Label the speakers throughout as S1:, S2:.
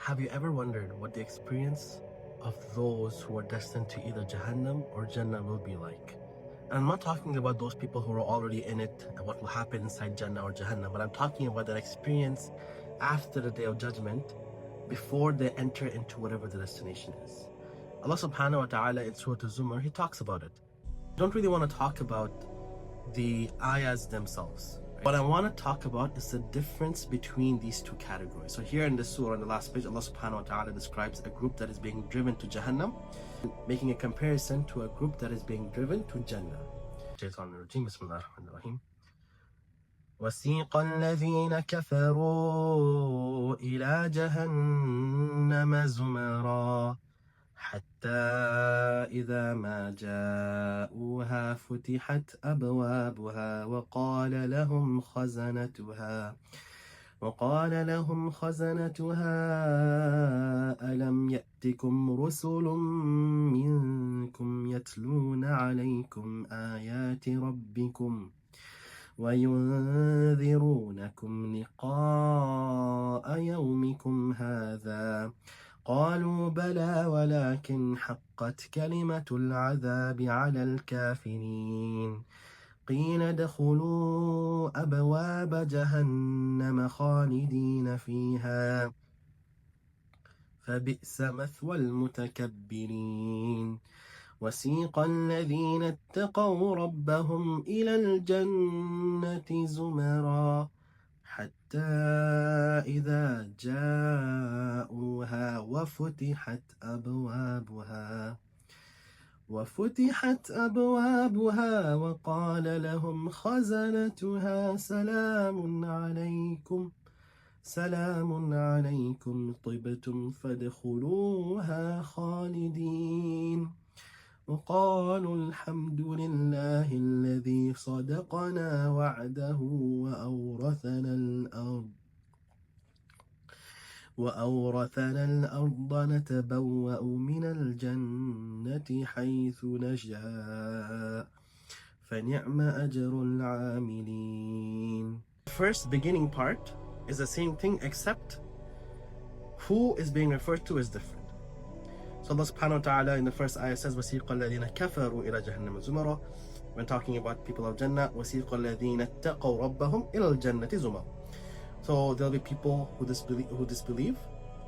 S1: Have you ever wondered what the experience of those who are destined to either Jahannam or Jannah will be like? And I'm not talking about those people who are already in it and what will happen inside Jannah or Jahannam, but I'm talking about that experience after the Day of Judgment, before they enter into whatever the destination is. Allah subhanahu wa ta'ala in Surah Zumar, He talks about it. I don't really want to talk about the ayahs themselves. What I want to talk about is the difference between these two categories. So here in the surah, on the last page, Allah subhanahu wa ta'ala describes a group that is being driven to Jahannam, making a comparison to a group that is being driven to Jannah. Bismillahirrahmanirrahim. وَسِيقَ الَّذِينَ كَفَرُوا إِلَى جَهَنَّمَ زُمَرًا حتى إذا ما جاءوها فتحت أبوابها وقال لهم خزنتها ألم يأتكم رسل منكم يتلون عليكم آيات ربكم وينذرونكم لقاء يومكم هذا قالوا بلى ولكن حقت كلمة العذاب على الكافرين قيل ادخلوا أبواب جهنم خالدين فيها فبئس مثوى المتكبرين وسيق الذين اتقوا ربهم إلى الجنة زمرا حتى إذا جاءوها وفتحت أبوابها وقال لهم خزنتها سلام عليكم طبتم فادخلوها خالدين وقالوا الحمد لله الذي صدقنا وعده وأورثنا الأرض نتبوأ من الجنة حيث نشاء فنعم أجر العاملين. The first beginning part is the same thing, except who is being referred to is different. So Allah subhanahu wa ta'ala in the first ayah says وَسِيقَ الَّذِينَ كَفَرُوا إِلَى جَهَنَّمَ زُمَرًا. When talking about people of Jannah, وَسِيقَ الَّذِينَ اتَّقَوْا رَبَّهُمْ إِلَى الْجَنَّةِ زُمَرًا. So there'll be people who disbelieve,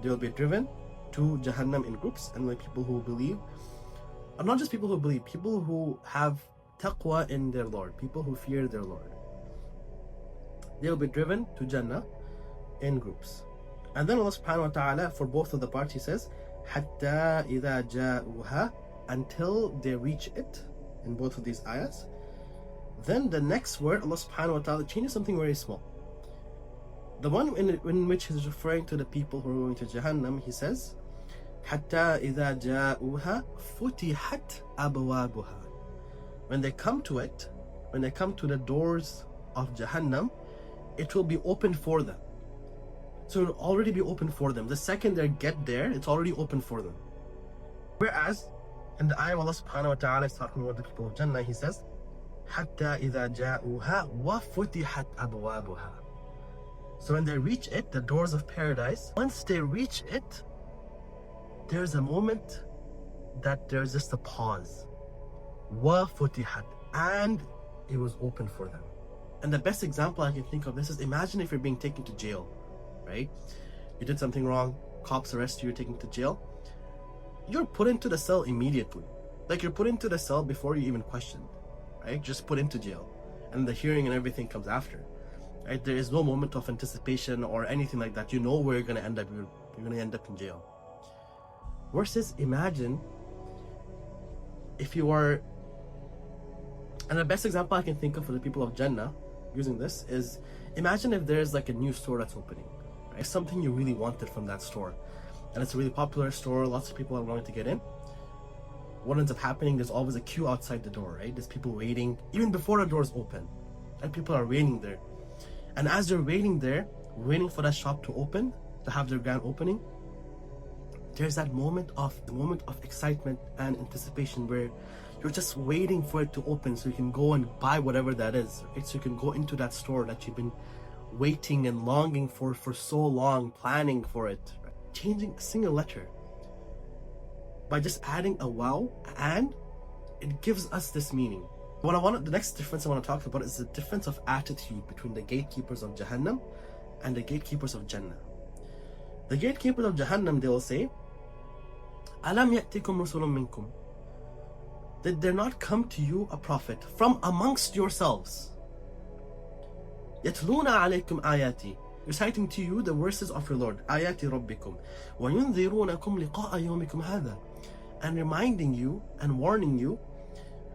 S1: they'll be driven to Jahannam in groups, and like people who believe, or not just people who believe, people who have taqwa in their Lord, people who fear their Lord, they'll be driven to Jannah in groups. And then Allah subhanahu wa ta'ala, for both of the parts, He says حتى إذا جاءوها, until they reach it, in both of these ayahs. Then the next word, Allah subhanahu wa ta'ala changes something very small. The one in which He's referring to the people who are going to Jahannam, He says حتى إذا جاءوها فتحت أبوابها. When they come to it, when they come to the doors of Jahannam, it will be open for them. So it will already be open for them. The second they get there, it's already open for them. Whereas in the ayah Allah subhanahu wa ta'ala is talking about the people of Jannah, He says حتى إذا جاءوها وفتحت أبوابها. So when they reach it, the doors of paradise, once they reach it, there's a moment that there's just a pause. وفتحت, and it was open for them. And the best example I can think of this is, imagine if you're being taken to jail, right? You did something wrong, cops arrest you, you're taken to jail. You're put into the cell immediately. Like, you're put into the cell before you even questioned, right? Just put into jail. And the hearing and everything comes after, right? There is no moment of anticipation or anything like that. You know where you're going to end up. You're going to end up in jail. Versus, imagine if you are, and the best example I can think of for the people of Jannah using this is, imagine if there's like a new store that's opening, right? Something you really wanted from that store, and it's a really popular store, lots of people are wanting to get in. What ends up happening, there's always a queue outside the door, right? There's people waiting even before the doors open, and people are waiting there. And as they're waiting there, waiting for that shop to open, to have their grand opening, there's that moment of excitement and anticipation where you're just waiting for it to open so you can go and buy whatever that is, right? So you can go into that store that you've been waiting and longing for so long, planning for it, right? changing a single letter, by just adding a waw, and it gives us this meaning. The next difference I want to talk about is the difference of attitude between the gatekeepers of Jahannam and the gatekeepers of Jannah. The gatekeepers of Jahannam, they will say, Alam ya'tikum rusulun minkum. Did there not come to you a prophet from amongst yourselves? Yatluna alaykum ayati, reciting to you the verses of your Lord, ayati rabbikum, wa yunzirunakum liqa'a yawmikum hadha, and reminding you and warning you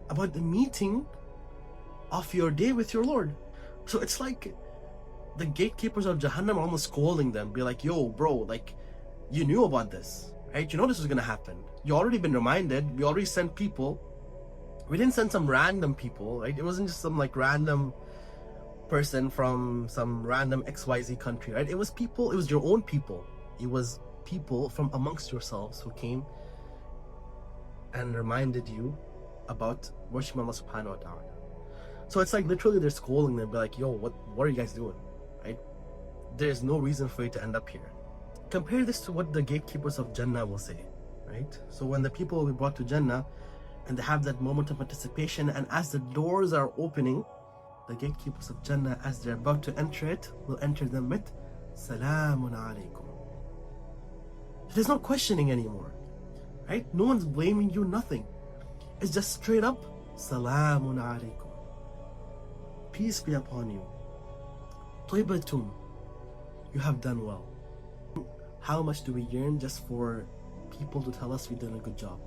S1: about the meeting of your day with your Lord. So it's like the gatekeepers of Jahannam are almost scolding them, be like, yo bro, like, you knew about this, right? You know this was gonna happen. You already been reminded. We already sent people. We didn't send some random people, right? It wasn't just some like random person from some random XYZ country, right? It was people, it was your own people. It was people from amongst yourselves who came and reminded you about worshiping Allah subhanahu wa ta'ala. So it's like literally they're scolding them, be like, yo, what are you guys doing, right? There's no reason for you to end up here. Compare this to what the gatekeepers of Jannah will say, right? So when the people will be brought to Jannah and they have that moment of anticipation, and as the doors are opening, the gatekeepers of Jannah, as they're about to enter it, will enter them with Salamun alaykum. There's no questioning anymore, right? No one's blaming you, nothing. It's just straight up Salamun alaykum. Peace be upon you. Taybatum, you have done well. How much do we yearn just for people to tell us we've done a good job,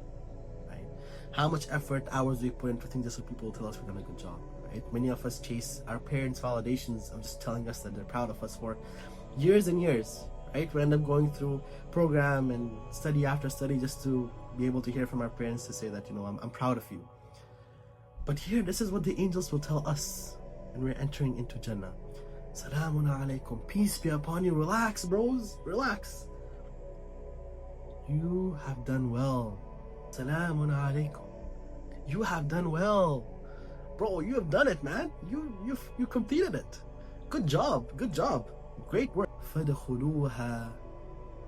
S1: right? How much effort, hours we put into things just so people tell us we've done a good job, right? Many of us chase our parents' validations of just telling us that they're proud of us for years and years, right? We end up going through program and study after study just to be able to hear from our parents to say that, you know, I'm proud of you. But here, this is what the angels will tell us when we're entering into Jannah. Salamun alaykum, peace be upon you. Relax, bros, relax. You have done well. Salamun alaykum. You have done well. Bro, you have done it, man. You completed it. Good job, good job. Great work. فَدْخُلُوهَا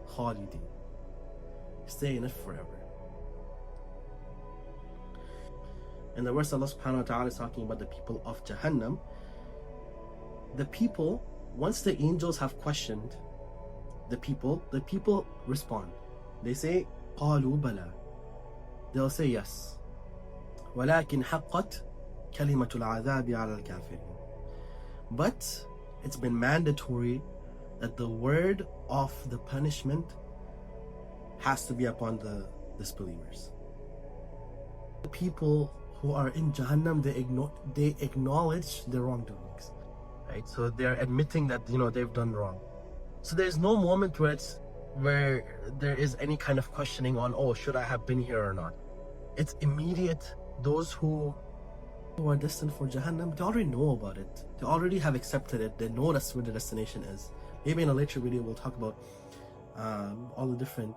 S1: خَالِدِينَ. Stay in it forever. In the verse, Allah subhanahu wa ta'ala is talking about the people of Jahannam. The people, once the angels have questioned the people respond. They say, قَالُوا بَلَى. They'll say yes. وَلَكِنْ حَقَّتْ كَلِمَةُ الْعَذَابِ عَلَى الْكَافِرِينَ. But it's been mandatory that the word of the punishment has to be upon the disbelievers. The people who are in Jahannam, they acknowledge their wrongdoings, right? So they're admitting that, you know, they've done wrong. So there's no moment where there is any kind of questioning on, oh, should I have been here or not? It's immediate. Those who are destined for Jahannam, they already know about it. They already have accepted it. They know that's where the destination is. Maybe in a later video we'll talk about all the different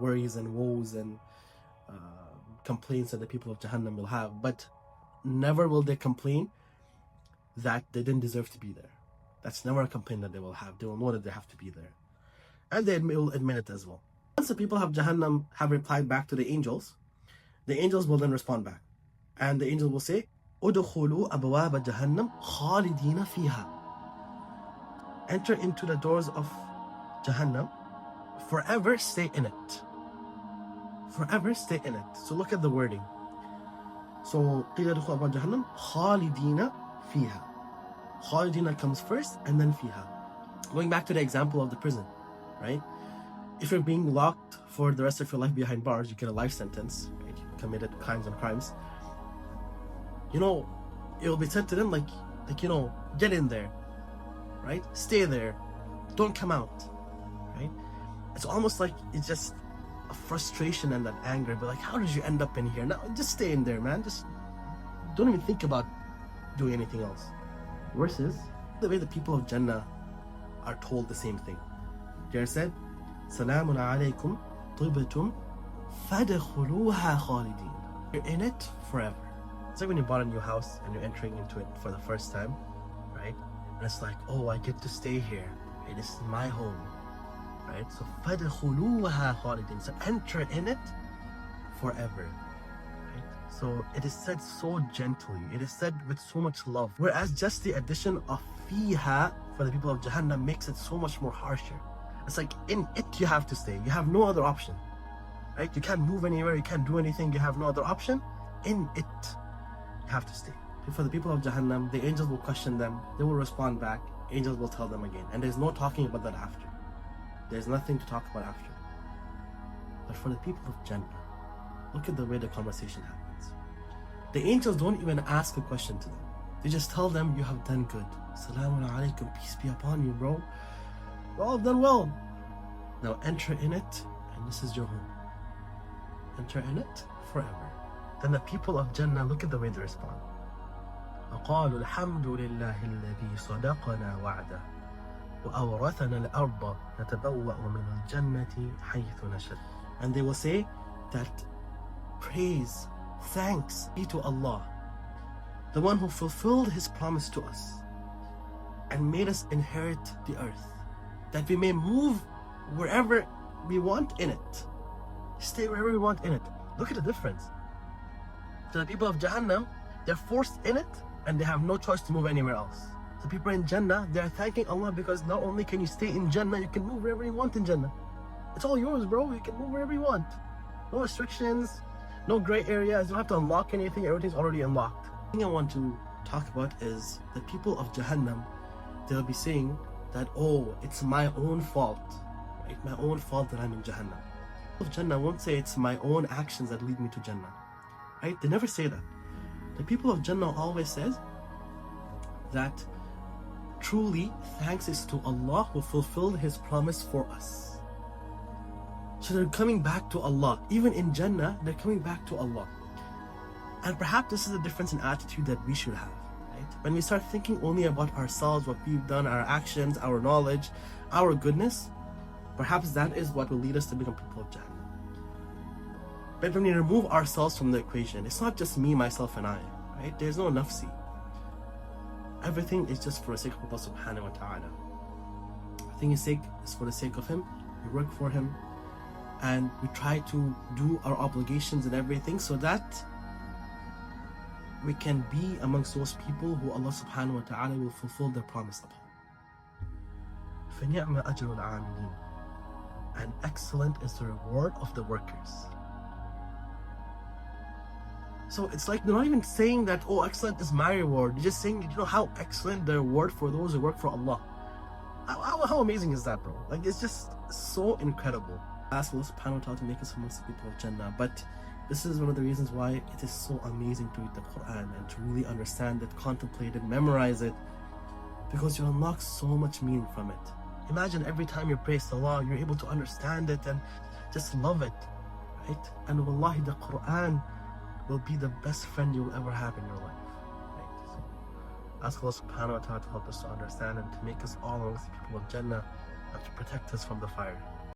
S1: worries and woes and complaints that the people of Jahannam will have, but never will they complain that they didn't deserve to be there. That's never a complaint that they will have. They will know that they have to be there, and they will admit it as well. Once the people of Jahannam have replied back to the angels will then respond back, and the angels will say, "Udkhulu abwaba Jahannam khalidina fiha." Enter into the doors of Jahannam, forever stay in it. Forever stay in it. So look at the wording. So قِيلَ ادْخُلُوا أَبْوَابَ جَهَنَّمَ خَالِدِينَ فِيهَا. Khalidina comes first and then fiha. Going back to the example of the prison, right? If you're being locked for the rest of your life behind bars, you get a life sentence, right? You committed crimes on crimes. You know, it will be said to them like, you know, get in there, right? Stay there. Don't come out, right? It's almost like it's just a frustration and that anger, but like, how did you end up in here? Now, just stay in there, man. Just don't even think about doing anything else. Versus the way the people of Jannah are told the same thing. They are said, Salamun alaykum tibtum fadkhuluha khalidin. You're in it forever. It's like when you bought a new house and you're entering into it for the first time, right? And it's like, oh, I get to stay here. Hey, this is my home. right? So فَادْخُلُوهَا خَالِدِينَ, so enter in it forever. So it is said so gently, it is said with so much love. Whereas just the addition of fiha for the people of Jahannam makes it so much more harsher. It's like in it you have to stay. You have no other option. Right? You can't move anywhere, you can't do anything, you have no other option. In it, you have to stay. For the people of Jahannam, the angels will question them, they will respond back, angels will tell them again. And there's no talking about that after. There's nothing to talk about after. But for the people of Jannah, look at the way the conversation happens. The angels don't even ask a question to them. They just tell them, you have done good. Assalamu alaikum, peace be upon you, bro. You all have done well. Now enter in it, and this is your home. Enter in it forever. Then the people of Jannah, look at the way they respond. وقالوا الحمد لله الذي صدقنا وعده وأورثنا الأرض نتبوأ من الجنة حيث نشاء. And they will say that praise, thanks be to Allah, the one who fulfilled his promise to us and made us inherit the earth, that we may move wherever we want in it, stay wherever we want in it. Look at the difference. So the people of Jahannam, they're forced in it and they have no choice to move anywhere else. The people in Jannah, they're thanking Allah because not only can you stay in Jannah, you can move wherever you want in Jannah. It's all yours, bro. You can move wherever you want. No restrictions, no gray areas. You don't have to unlock anything. Everything's already unlocked. The thing I want to talk about is the people of Jahannam. They'll be saying that, oh, it's my own fault. Right? My own fault that I'm in Jahannam. The people of Jannah won't say it's my own actions that lead me to Jannah. Right? They never say that. The people of Jannah always says that truly thanks is to Allah who fulfilled his promise for us. So they're coming back to Allah. Even in Jannah, they're coming back to Allah. And perhaps this is a difference in attitude that we should have. Right? When we start thinking only about ourselves, what we've done, our actions, our knowledge, our goodness, perhaps that is what will lead us to become people of Jannah. But when we remove ourselves from the equation, it's not just me, myself, and I. Right? There's no nafsi. Everything is just for the sake of Allah subhanahu wa ta'ala. Everything is for the sake of Him. We work for Him. And we try to do our obligations and everything so that we can be amongst those people who Allah subhanahu wa ta'ala will fulfill their promise upon. فَنِعْمَ أَجْرُ الْعَامِلِينَ. And excellent is the reward of the workers. So it's like they're not even saying that, oh, excellent is my reward. They're just saying, you know how excellent the reward for those who work for Allah. How amazing is that, bro? Like, it's just so incredible. I ask Allah subhanahu wa ta'ala to make us amongst the people of Jannah. But this is one of the reasons why it is so amazing to read the Quran and to really understand it, contemplate it, memorize it. Because you unlock so much meaning from it. Imagine every time you pray Salah, you're able to understand it and just love it. Right? And wallahi, the Quran will be the best friend you will ever have in your life. Right? So ask Allah subhanahu wa ta'ala to help us to understand and to make us all amongst the people of Jannah and to protect us from the fire.